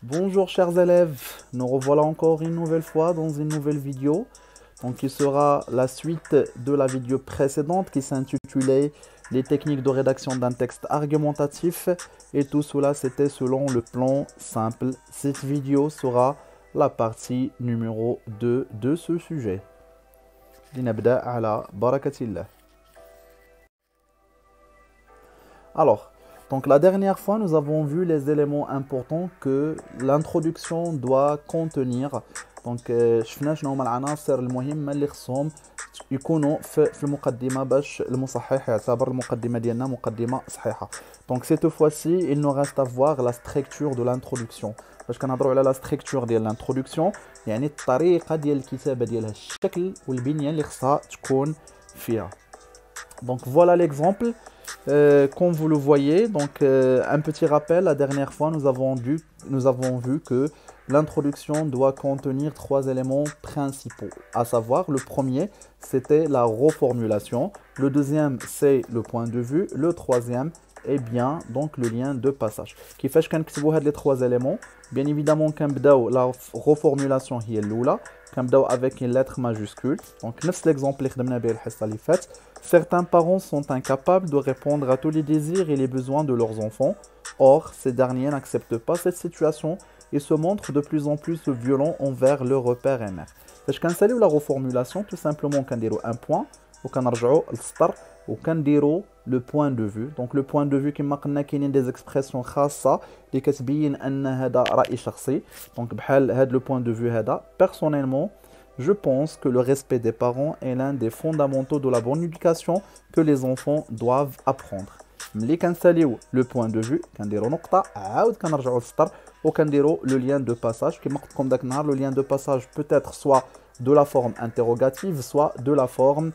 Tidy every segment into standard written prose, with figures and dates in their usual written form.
Bonjour chers élèves, nous revoilà encore une nouvelle fois dans une nouvelle vidéo, donc qui sera la suite de la vidéo précédente qui s'intitulait les techniques de rédaction d'un texte argumentatif, et tout cela c'était selon le plan simple. Cette vidéo sera la partie numéro 2 de ce sujet. لنبدأ على بركة الله. Alors, donc la dernière fois, nous avons vu les éléments importants que l'introduction doit contenir. Donc, شفنا شنو هما العناصر المهمة اللي خصهم يكونوا في المقدمة باش المصحح يعتبر المقدمة ديالنا مقدمة صحيحة. Donc cette fois-ci, il nous reste à voir la structure de l'introduction. باش كنهضروا على la structure ديال l'introduction، يعني الطريقة ديال الكتابة ديالها، الشكل والبنية اللي خصها تكون فيها. Donc voilà l'exemple. Comme vous le voyez, donc un petit rappel, la dernière fois nous avons vu que l'introduction doit contenir trois éléments principaux, à savoir le premier c'était la reformulation, le deuxième c'est le point de vue, le troisième est bien donc le lien de passage. كيفاش كنكتبوا هاد les trois éléments? Bien évidemment كنبداو la reformulation هي الاولى، كنبداو avec une lettre majuscule. Donc نفس l'exemple اللي خدمنا به الحصه اللي فاتت. Certains parents sont incapables de répondre à tous les désirs et les besoins de leurs enfants. Or, ces derniers n'acceptent pas cette situation et se montrent de plus en plus violents envers leur père et mère. فاش كنساليو la reformulation, tout simplement كنديروا un point وكنرجعوا للسطر وكنديروا le point de vue. Donc le point de vue كما قلنا كاينين des expressions خاصة اللي كتبين ان هذا رأي شخصي. Donc بحال هذا le point de vue هذا. Personnellement, je pense que le respect des parents est l'un des fondamentaux de la bonne éducation que les enfants doivent apprendre. ملي كنساليو le point de vue كنديروا نقطة عاود كنرجعوا للسطر وكنديروا le lien de passage. كما قلت لكم داك النهار le lien de passage peut être soit de la forme interrogative soit de la forme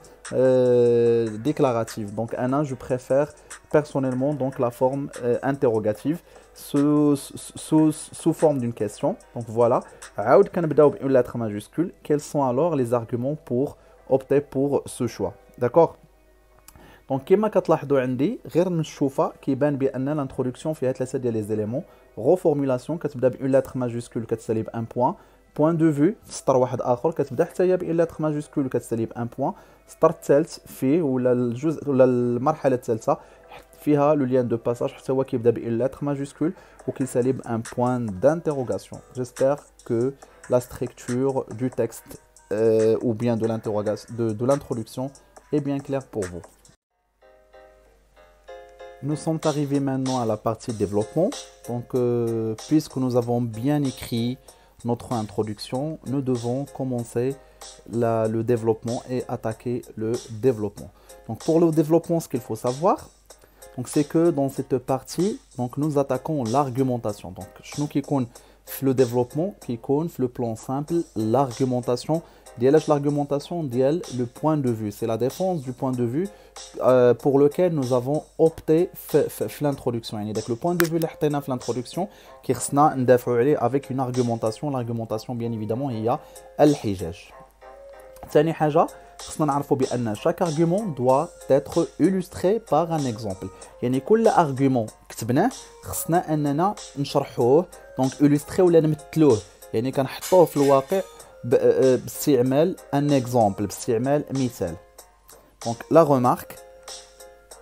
déclarative. Donc je préfère personnellement donc la forme interrogative sous forme d'une question. Donc voilà, عاود كنبداو une lettre majuscule. Quels sont alors les arguments pour opter pour ce choix? D'accord. Donc كما كتلاحظوا عندي غير نشوفها كيبان بان l'introduction فيها ثلاثه ديال les éléments. Reformulation كتبدا ب une lettre majuscule كتسالي ب un point. Point de vue سطر واحد اخر كتبدا حتى هي ب une lettre majuscule كتسالي ب un point. السطر الثالث فيه ولا الجزء ولا المرحله الثالثه فيها le lien de passage حتى هو كيبدا ب une lettre majuscule وكيسالي ب un point d'interrogation. J'espère que la structure du texte ou bien de l'introduction est bien claire pour vous. Nous sommes arrivés maintenant à la partie développement. Donc, puisque nous avons bien écrit notre introduction, nous devons commencer le développement et attaquer le développement. Donc, pour le développement, ce qu'il faut savoir, c'est que dans cette partie, donc, nous attaquons l'argumentation. Donc, nous qui connaissons le développement, qui connaissons le plan simple, l'argumentation. L'argumentation le point de vue, c'est la défense du point de vue pour lequel nous avons opté l'introduction. Donc le point de vue اللي l'introduction qui خصنا ندافعوا عليه avec une argumentation. L'argumentation bien évidemment هي الحجاج. ثاني حاجه خصنا نعرفوا بان chaque argument doit être illustré par un exemple. يعني كل argument كتبناه خصنا اننا نشرحوه دونك illustré ولا نمثلوه، يعني كنحطوه في الواقع باستعمال un exemple, باستعمال مثال. Donc la remarque,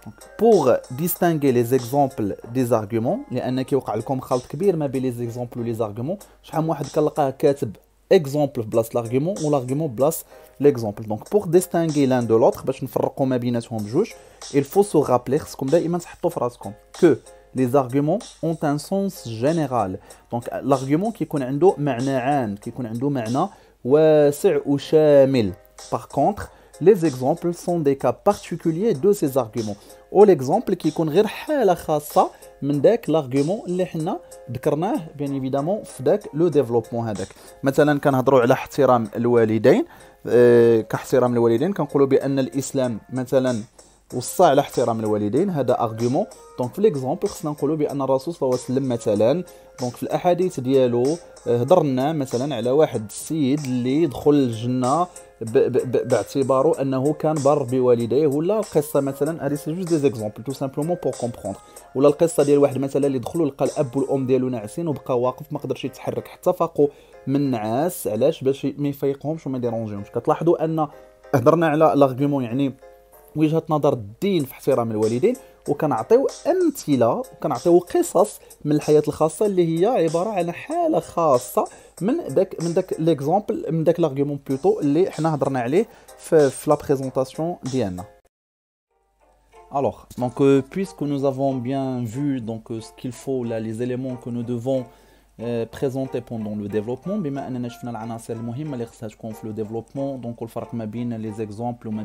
donc, pour distinguer les exemples des arguments، لان كيوقع لكم خلط كبير ما بين les exemples و les arguments. شحال من واحد كنلقاه كاتب exemple بلاص l'argument و l'argument بلاص l'exemple. Donc pour distinguer l'un de l'autre باش نفرقوا ما بيناتهم بجوج، il faut se rappeler خصكم دائما تحطوا في راسكم que les arguments ont un sens général. Donc l'argument كيكون عنده معنى عام، كيكون عنده معنى واسع وشامل. Par contre, les exemples sont des cas particuliers de ces arguments. Ou l'exemple كيكون غير حالة خاصة من داك l'argument اللي حنا ذكرناه bien évidemment في داك le développement هذاك. مثلا كنهضروا على احترام الوالدين، كاحترام الوالدين كنقولوا بأن الإسلام مثلا وصى على احترام الوالدين، هذا ارغيومون. دونك في ليكزامبل خصنا نقولوا بان الرسول صلى الله عليه وسلم مثلا دونك في الاحاديث ديالو هضر لنا مثلا على واحد السيد اللي دخل الجنه باعتباره انه كان بار بوالديه، ولا القصه مثلا هذه سي جوست دي زيكزامبل تو سامبلومون بور كومبروندر، ولا القصه ديال واحد مثلا اللي دخلوا لقى الاب والام ديالو ناعسين وبقى واقف ما قدرش يتحرك حتى فاقوا من النعاس، علاش؟ باش ما يفيقهمش وما يديرونجيهمش. كتلاحظوا ان هضرنا على لارغيومون يعني وجهه نظر الدين في احترام الوالدين، وكنعطيو امثله وكنعطيو قصص من الحياه الخاصه اللي هي عباره عن حاله خاصه من داك ليكزامبل، من داك لارغيومون بلوتو اللي حنا هضرنا عليه في لا بريزونطاسيون ديالنا. Alors, donc puisque nous avons bien vu donc ce qu'il faut là, les éléments que nous devons présenter pendant le développement، بما اننا شفنا العناصر المهمه اللي خصها تكون في لو ديفلوبمون، دونك الفرق ما بين لي زيكزامبل وما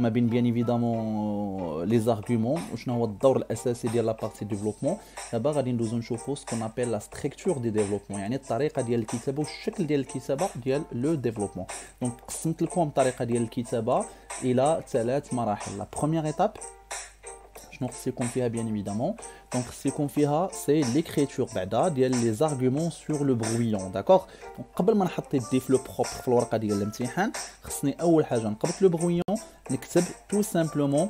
بين بيان ايفيدامون لي زارغومون، وشنو هو الدور الاساسي ديال لا بارتي ديفلوبمون. دابا غادي ندوزو نشوفو سكون ابل لا ستركتور دي ديفلوبمون، يعني الطريقه ديال الكتابه والشكل ديال الكتابه ديال لو ديفلوبمون. دونك قسمت لكم الطريقه ديال الكتابه الى 3 مراحل. لا بروميير ايتاب شنو خص يكون فيها بيان ايفيدامون؟ دونك خص يكون فيها سي ليكريتور بعدا ديال لي زارغومون سور لو برويون، داكوغ. دونك قبل ما نحط يدي في لو بروبر في الورقه ديال الامتحان، خصني اول حاجه نقبط لو برويون، نكتب تو سامبلومون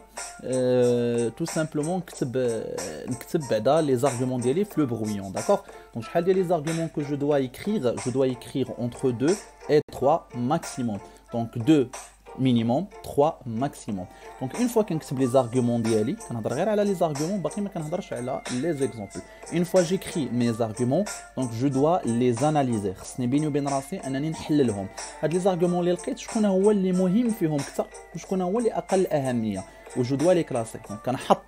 نكتب بعدا لي زارغومون ديالي في لو برويون، داكوغ. دونك شحال ديال لي زارغومون كو جو دوا écrire entre 2 et 3 maximum. دونك 2 minimum 3 maximum. Donc une fois كنكتب لي زارغومون ديالي، كنهضر غير على لي زارغومون، باقي ما كنهضرش على لي زيكزامبل. une fois j'écris mes arguments donc je dois les analyser، خصني بيني وبين راسي انني نحللهم. هاد لي زارغومون اللي لقيت شكون هو اللي مهم فيهم اكثر وشكون هو اللي اقل اهميه، وجو دوا لي كلاسي. دونك كنحط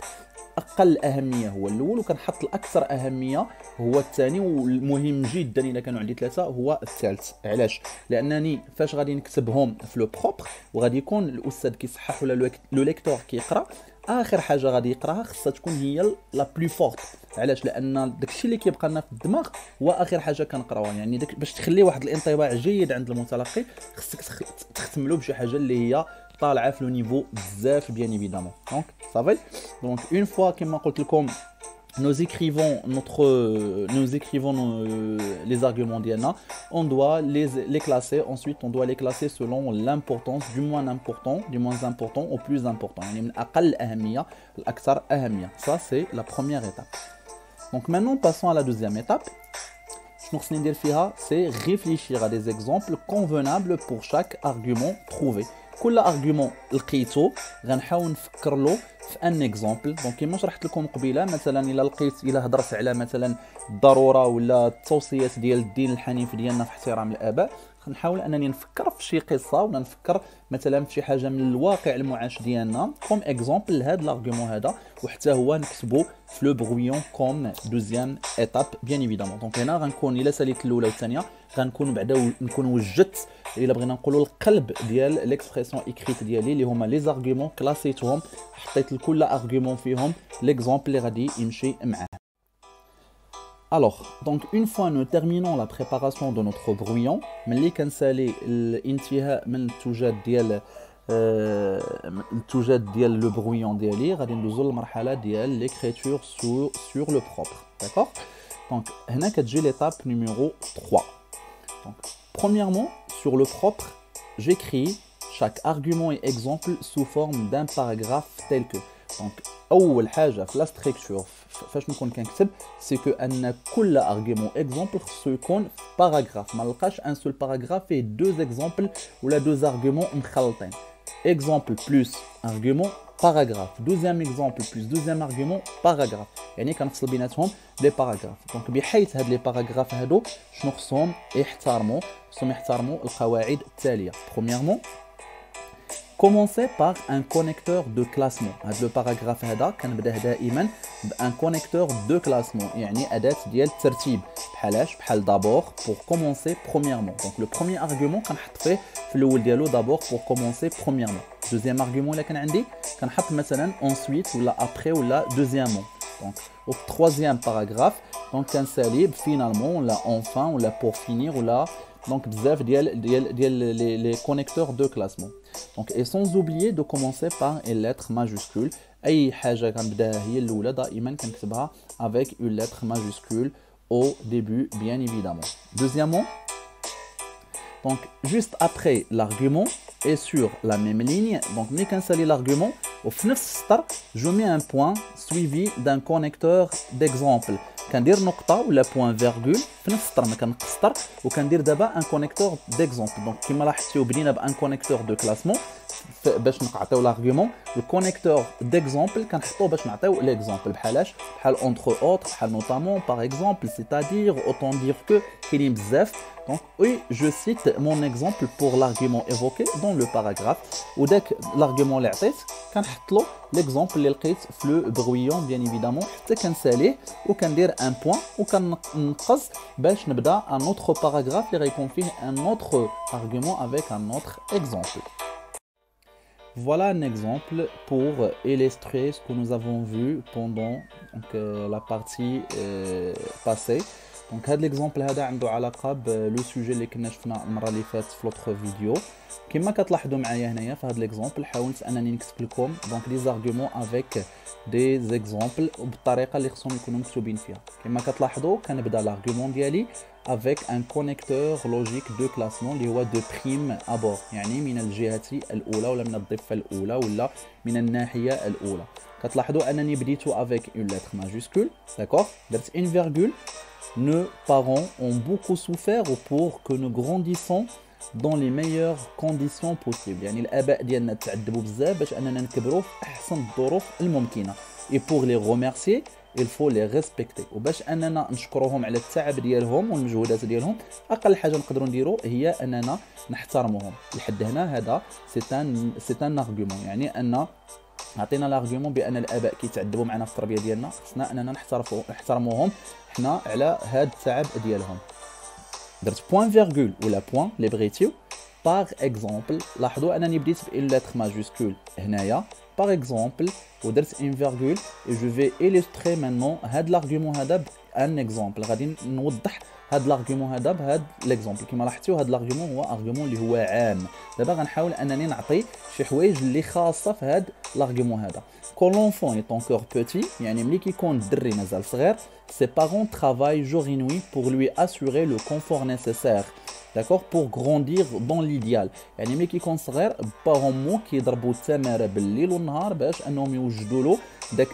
اقل اهميه هو الاول، وكنحط الاكثر اهميه هو الثاني، والمهم جدا الا كانوا عندي 3 هو الثالث. علاش؟ لانني فاش غادي نكتبهم في لو بروبر وغادي يكون الاستاذ كيصحح ولا لو ليكتور كيقرا، اخر حاجه غادي يقراها خصها تكون هي لا بلو فورت. علاش؟ لان داكشي اللي كيبقى لنا في الدماغ هو اخر حاجه كنقراوها، يعني باش تخلي واحد الانطباع جيد عند المتلقي خصك تختم له بشي حاجه اللي هي طالعه في لو نيفو بزاف بيان ايفيدامون. دونك صافي. دونك اون فوا كما قلت لكم nous écrivons les arguments d'IANA, on doit les classer. Ensuite on doit les classer selon l'importance, du moins important au plus important, يعني من أقل أهمية لأكثر أهمية. Ça c'est la première étape. Donc maintenant passons à la deuxième étape. شنو خصني ندير فيها؟ c'est réfléchir à des exemples convenables pour chaque argument trouvé. كل ارغيومون لقيتو غنحاول نفكر له في ان اكزامبل. دونك كيما شرحت لكم قبيله، مثلا الا هضرت على مثلا الضروره ولا التوصيات ديال الدين الحنيف ديالنا في احترام الاباء، نحاول انني نفكر في شي قصه ولا نفكر مثلا في شي حاجه من الواقع المعاش ديالنا كوم اكزامبل لهذا الارغيومون هذا، وحتى هو نكتبو في لو برويون كوم دوزيام ايتاب بيان ايفيدامون. دونك هنا غنكون الا ساليت الاولى والثانيه غنكون بعدا نكون وجدت الا بغينا نقولوا القلب ديال ليكسبرسيون ايكريت ديالي اللي هما لي زارغومون، كلاسيتهم، حطيت لكل ارغيومون فيهم ليكزامبل اللي غادي يمشي معاه. Alors, donc une fois nous terminons la préparation de notre brouillon, ملي كنسالي الانتهاء من التوجد ديال لو برويون ديالي، غادي ندوزو للمرحله ديال ليكريتور sur le propre. D'accord? Donc هنا كتجي l'étape numéro 3. Donc premièrement sur le propre, j'écris chaque argument et exemple sous forme d'un paragraphe tel que. Donc اول حاجه في لا ستركتور فاش نكون كنكتب سي كو ان كل ارغيومون اكزامبل خصو يكون في باراغراف، ما نلقاش ان سول باراغراف فيه دو اكزامبل ولا دو ارغيومون مخلطين. اكزامبل بلس ارغيومون باراغراف، دوزيام اكزامبل بلس دوزيام ارغيومون باراغراف، يعني كنفصل بيناتهم لي باراغراف. دونك بحيث هاد لي باراغراف هادو شنو خصهم يحترموا القواعد التاليه. برومييرمون commencer par un connecteur de classement. هذا الباراغراف هذا كنبداه دائما بان كونيكتور دو كلاسمون، يعني اداه ديال الترتيب. بحال دابور بور كومونسي برومييرمون. دونك لو بروميير ارغيومون كنحط فيه في الاول ديالو دابور بور كومونسي برومييرمون. دوزيام ارغيومون الا كان عندي كنحط مثلا ensuite ولا après ولا دوزيامون. دونك au troisième paragraphe دونك كنسالي finalement ولا enfin ولا pour finir ولا donc بزاف ديال les connecteurs de classement. Donc et sans oublier de commencer par une lettre majuscule. اي حاجه كنبداها هي الاولى دائما كنكتبها avec une lettre majuscule au début bien évidemment. Deuxièmement, donc juste après l'argument et sur la même ligne, donc ملي كنسالي l'argument وفي نفس السطر je mets un point suivi d'un connecteur d'exemple. كندير نقطه ولا بوين فيرغول في نفس السطر ما كنقص السطر وكندير دابا ان كونيكتور ديكزومبل. دونك كما لاحظتوا بدينا بان كونيكتور دو كلاسمون باش نعطيو لارغيومون. الكونيكتور ديكزومبل كنحطوه باش نعطيو ليكزومبل بحالاش بحال اونتر اوتر بحال نوتامون باغ اكزومبل سيتادير اوتون دير كو كاينين بزاف. Donc oui, je cite mon exemple pour l'argument évoqué dans le paragraphe. Ou dès que l'argument اللي عطيت كنحط له l'exemple اللي لقيت في لو برويون bien évidemment حتى كنساليه وكندير ان بوين وكنقص باش نبدا un autre paragraphe اللي غيكون فيه un autre argument avec un autre exemple. Voilà un exemple pour illustrer ce que nous avons vu pendant donc, la partie passée. دونك هذا ليكزامبل هذا عنده علاقه بلو سوجي اللي كنا شفنا المره اللي فاتت في لوطخ فيديو. كما كتلاحظوا معايا هنايا في هذا ليكزامبل حاولت انني نكتب لكم دونك لي زارغومون افيك دي زيكزامبل وبالطريقه اللي خصهم يكونوا مكتوبين فيها. كما كتلاحظوا كنبدا لارغومون ديالي افيك ان كونيكتور لوجيك دو كلاسمون اللي هو دو بريم ابور، يعني من الجهه الاولى ولا من الضفه الاولى ولا من الناحيه الاولى. كتلاحظوا انني بديتو افيك اون لتر ماجوسكول داكور درت ان فيرغول. Nos parents ont beaucoup souffert pour que nous grandissions dans les meilleures conditions possibles. يعني الآباء ديالنا تعذبوا بزاف باش أننا نكبروا في أحسن الظروف الممكنة. Et pour les remercier, il faut les respecter. وباش أننا نشكروهم على التعب ديالهم والمجهودات ديالهم أقل حاجة نقدروا نديروا هي أننا نحترموهم. لحد هنا هذا سي ان ارغيومون، يعني أن عطينا لارغيومون بان الاباء كيتعذبوا معنا في التربيه ديالنا، خصنا اننا نحترموهم حنا على هاد التعب ديالهم. درت بوين فيرغول ولا بوين اللي بغيتيو باغ اكزومبل. لاحظوا انني بديت بان لتر ماجوسكول هنايا باغ اكزومبل ودرت ان فيرغول اي جو في إليستري مانون هاد لارغيومون هذا بان اكزومبل. غادي نوضح هاد لارغيومون هذا بهاد ليكزومبل. كما لاحظتوا هاد لارغيومون هو ارغيومون اللي هو عام. دابا غنحاول انني نعطي شي حوايج اللي خاصه في هاد لارغيومون هذا. كون لونفون ايت انكور بوتي، يعني ملي كيكون الدري مازال صغير، ses parents travaillent jour et nuit pour lui assurer le confort nécessaire. D'accord, pour grandir dans l'idéal. يعني ملي كيكون صغير باهم مو كيضربوا التماره بالليل والنهار باش انهم يوجدوا له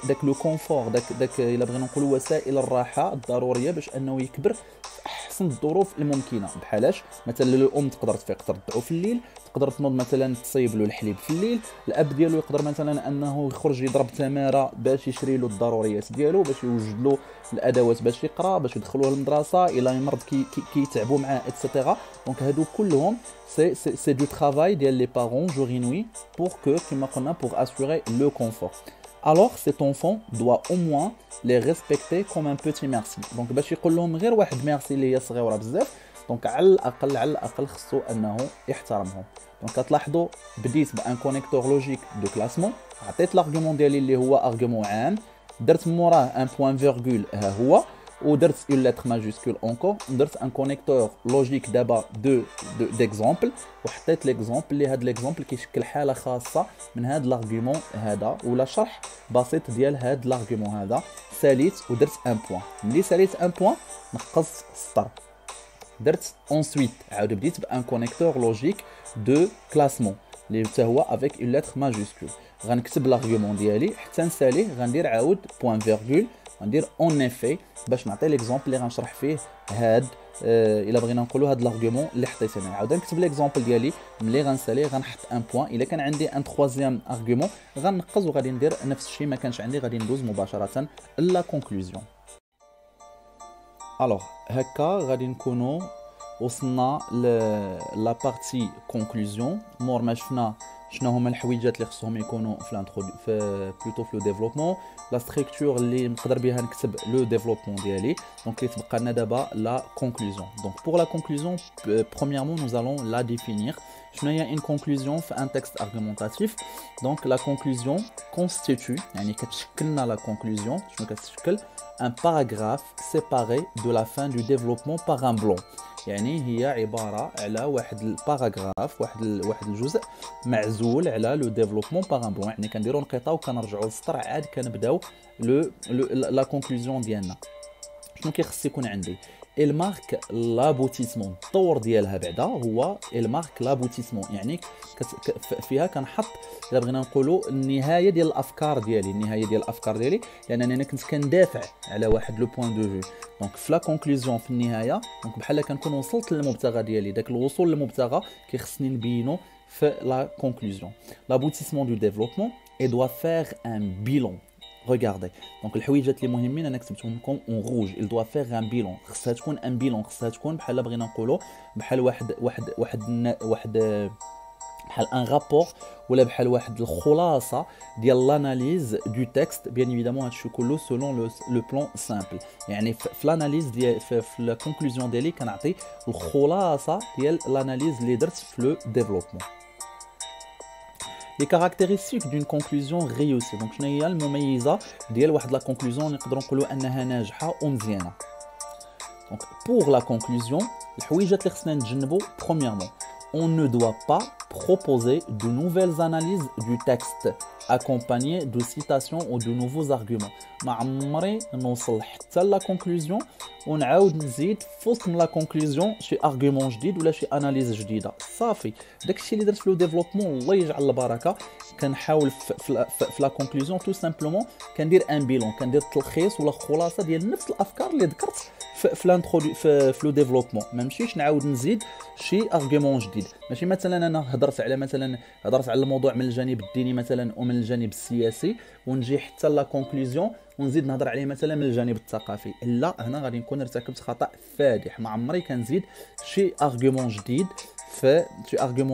داك لو كونفور، داك الا بغينا نقولوا وسائل الراحه الضروريه باش انه يكبر في احسن الظروف الممكنه. بحالاش مثلا الام تقدر تفيق ترضعو في الليل، تقدر تنوض مثلا تصيب له الحليب في الليل، الاب ديالو يقدر مثلا انه يخرج يضرب تماره باش يشري له الضروريات ديالو، باش يوجد له الادوات باش يقرا، باش يدخلوه للمدرسه، الا يمرض كيتعبوا معاه ايتترا. دونك هادو كلهم سي دو travail ديال لي بارون jour et nuit pour que كما قلنا pour assurer le confort. Alors cet enfant doit au moins les respecter comme un petit merci. Donc باش يقول لهم غير واحد ميرسي اللي هي صغيره بزاف، دونك على الاقل خصو انه يحترمهم. دونك كتلاحظوا بديت بان كونيكتور لوجيك دو كلاسمون، عطيت لارغيومون ديالي اللي هو ارغيومون عام، درت موراه ان بوين فيرغول ها هو، ودرت اون لتر ماجوسكول اونكور، درت ان كونيكتور لوجيك دابا ديكزومبل، وحطيت ليكزومبل اللي هذا ليكزومبل كيشكل حاله خاصه من هذا لارغيومون هذا ولا شرح بسيط ديال هذا لارغيومون هذا. ساليت ودرت ان بوين، ملي ساليت ان بوين نقص السطر. درت انسويت عاود بديت بان كونيكتور لوجيك دو كلاسمون اللي حتى هو افيك اون لتر ماجوسكول. غنكتب لارغيومون ديالي حتى نساليه، غندير عاود بوين فيرغول، غندير اون افي باش نعطي ليكزومبل اللي غنشرح فيه هاد الا بغينا نقولوا هاد لارغيومون اللي حطيت انا. عاود نكتب ليكزومبل ديالي، ملي غنسالي غنحط ان بوين. الا كان عندي ان ترويزيام ارغيومون غنقص وغادي ندير نفس الشيء. ما كانش عندي غادي ندوز مباشره لا كونكلوزيون. الوغ هكا غادي نكونوا وصلنا لا بارتي كونكلوزيون. مور ما شفنا شنو هما الحويجات اللي خصهم يكونوا في بلوتو في لو ديفلوبمون، لا ستركتور اللي نقدر بها نكتب لو ديفلوبمون ديالي. دونك اللي تبقى لنا دابا لا كونكلوزيون. دونك بور لا كونكلوزيون premièrement nous allons la définir. شنو هي une conclusion في un texte argumentatif؟ donc la conclusion constitue، يعني كتشكلنا لا كونكلوزيون. شنو كتشكل؟ un paragraphe séparé de la fin du développement par un blanc. يعني هي عبارة على واحد الباراغراف واحد الجزء معزول على لو ديفلوبمون باغ ان بلون، يعني كنديرو انقطاع وكنرجعوا للسطر عاد كنبداو لا كونكلوزيون ديالنا. شنو كيخص يكون عندي؟ المارك لابوتيسمون، الطور ديالها بعدا هو المارك لابوتيسمون، يعني فيها كنحط الا بغينا نقولوا النهايه ديال الافكار ديالي، لانني انا كنت كندافع على واحد لو بوين دو فيو. دونك في لا كونكلوزيون في النهايه دونك بحال كنكون وصلت للمبتغى ديالي، داك الوصول للمبتغى كيخصني نبينو في لا كونكلوزيون. لابوتيسمون دو ديفلوبمون اي دوا فير ان بيلون. Regardez. Donc الحويجات اللي مهمين انا كتبتهم لكم اون روج. il doit faire un bilan. خصها تكون ان بيلون، خصها تكون بحال بغينا نقولوا بحال واحد بحال ان رابور ولا بحال واحد الخلاصه ديال لاناليز دو تكست. بيان ايفيدامون هادشي كله سولون لو بلان سامبل، يعني في لاناليز ديال في لا كونكلوزيون ديالي كنعطي الخلاصه ديال لاناليز اللي درت في لو ديفلوبمون. Les caractéristiques d'une conclusion réussie. Donc شنو هي المميزه ديال واحد لا كونكلوزيون نقدروا نقولوا انها ناجحه ومزيانه. Donc pour la conclusion الحويجات اللي خصنا نتجنبوا premièrement on ne doit pas proposer de nouvelles analyses du texte accompagnées de citations ou de nouveaux arguments. ما عمري نوصل حتى لا كونكلوزيون ونعاود نزيد في وسط لا كونكلوزيون شي ارغيومون جديد ولا شي اناليز جديده. صافي داكشي اللي درت في لو ديفلوبمون الله يجعل البركه. كنحاول في لا كونكلوزيون تو سامبلومون كندير ان بيلون، كندير تلخيص ولا خلاصه ديال نفس الافكار اللي ذكرت في لانترودي في لو ديفلوبمون. ما نمشيش نعاود نزيد شي ارغيومون جديد. ماشي مثلا انا هضرت على الموضوع من الجانب الديني مثلا ومن الجانب السياسي ونجي حتى لا كونكلوزيون ونزيد نهضر عليه مثلا من الجانب الثقافي. لا، هنا غادي نكون ارتكبت خطا فادح. ما عمري كنزيد شي ارغيومون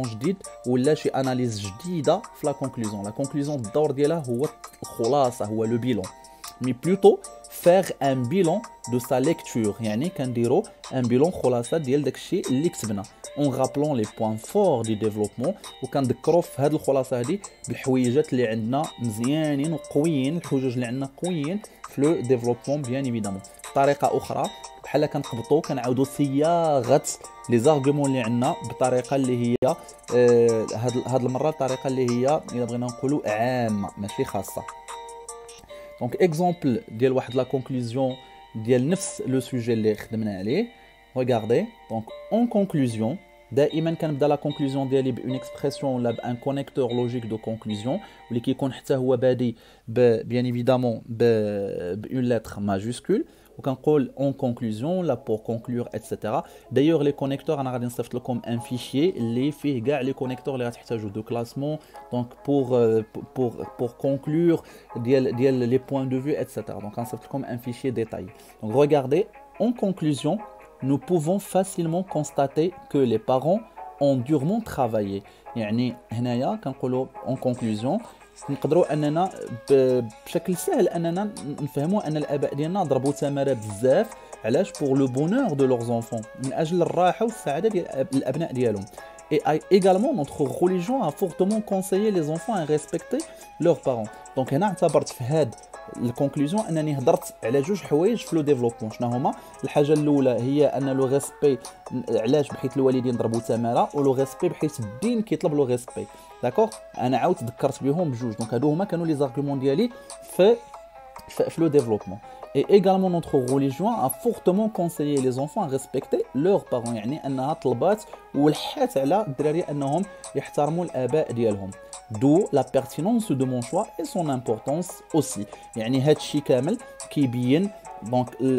جديد ولا شي اناليز جديده في لا كونكلوزيون. لا كونكلوزيون الدور ديالها هو الخلاصه، هو لو بيلون. مي بلوتو faire un bilan de sa lecture، يعني كنديرو ان بيلون خلاصه ديال داكشي اللي كتبنا اون رابلون لي بوين فور دي ديفلوبمون، وكنذكروا في هذه الخلاصه هذه بالحويجات اللي عندنا مزيانين وقويين، الحجج اللي عندنا قويين في لو ديفلوبمون. بيان ايفيدامون طريقه اخرى بحال كنقبطوا كنعاودوا صياغه لي زارغومون اللي عندنا بطريقه اللي هي هاد المره الطريقه اللي هي الا بغينا نقولوا عامه ماشي خاصه. دونك اكزومبل ديال واحد لا كونكلوزيون ديال نفس لو سوجي اللي خدمنا عليه. ريغاردي دونك اون كونكلوزيون دائما كنبدا لا كونكلوزيون ديالي بون اكسبرسيون ولا بان كونيكتور لوجيك دو كونكلوزيون واللي كيكون حتى هو بادي بيان ايفيدامون بون لتر ماجوسكول، وكنقول اون كونكلوزيون لا بور كونكلور اتسيتيرا. دايوغ لي كونيكتور انا غادي نصيفط لكم ان فيشيي اللي فيه كاع لي كونيكتور اللي غتحتاجو دو كلاسمون دونك بور كونكلور ديال لي بوين دو فيو اتسيتيرا. دونك غنصيفط لكم ان فيشيي ديتاي. دونك ريغاردي اون كونكلوزيون nous pouvons facilement constater que les parents ont durement travaillé. يعني هنايا كنقولوا en conclusion نقدروا اننا بشكل سهل اننا نفهموا ان الاباء ديالنا ضربوا ثمره بزاف. علاش؟ pour le bonheur de leurs enfants، من اجل الراحه والسعاده ديال الابناء ديالهم. Et également notre religion a fortement conseillé les enfants à respecter leurs parents. Donc هنا اعتبرت في هاد الكونكلوزيون انني هضرت على جوج حوايج في لو ديفلوبمون. شنو هما؟ الحاجه الاولى هي ان لو ريسبي، علاش؟ بحيث الوالدين ضربوا ثمره، ولو ريسبي بحيث الدين كيطلب لو ريسبي. داكوغ، انا عاود ذكرت بهم بجوج. دونك هادو هما كانوا لي زارغومون ديالي في le développement. Et également notre religion a fortement conseillé les enfants à respecter leurs parents، يعني انها طلبات ولحات على الدراري انهم يحترموا الاباء ديالهم. d'où la pertinence de mon choix et son importance aussi. يعني هذا الشيء كامل كيبين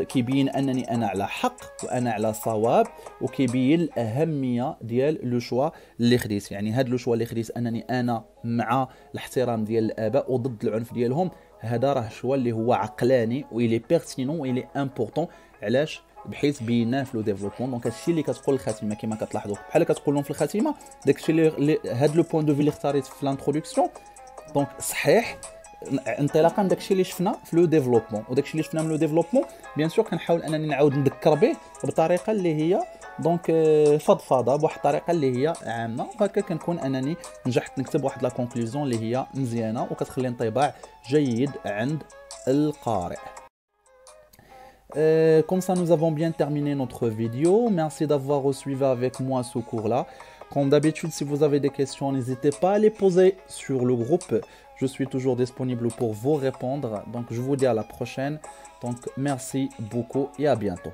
كيبين انني انا على حق وانا على صواب، وكيبين الاهميه ديال لو شوا اللي خديت. يعني هذا لو شوا اللي خديت انني انا مع الاحترام ديال الاباء وضد العنف ديالهم، هذا راه شوا اللي هو عقلاني ويلي بيرتينون ويلي امبورطون. علاش؟ بحيث بيناه في لو ديفلوبمون. دونك هادشي اللي كتقول الخاتمه كما كتلاحظوا بحال كتقول لهم في الخاتمه داكشي اللي هاد لو بوين دو في اللي اختاريت في لانتروداكسيون دونك صحيح انطلاقا من داكشي اللي شفنا في لو ديفلوبمون. وداكشي اللي شفنا من لو ديفلوبمون بيان سور كنحاول انني نعاود نذكر به بطريقه اللي هي دونك فضفاضه، بواحد الطريقه اللي هي عامه، وهكا كنكون انني نجحت نكتب واحد لا كونكلوزيون اللي هي مزيانه وكتخلي انطباع جيد عند القارئ. Comme ça, nous avons bien terminé notre vidéo. Merci d'avoir suivi avec moi ce cours-là. Comme d'habitude, si vous avez des questions, n'hésitez pas à les poser sur le groupe. Je suis toujours disponible pour vous répondre. Donc, je vous dis à la prochaine. Donc, merci beaucoup et à bientôt.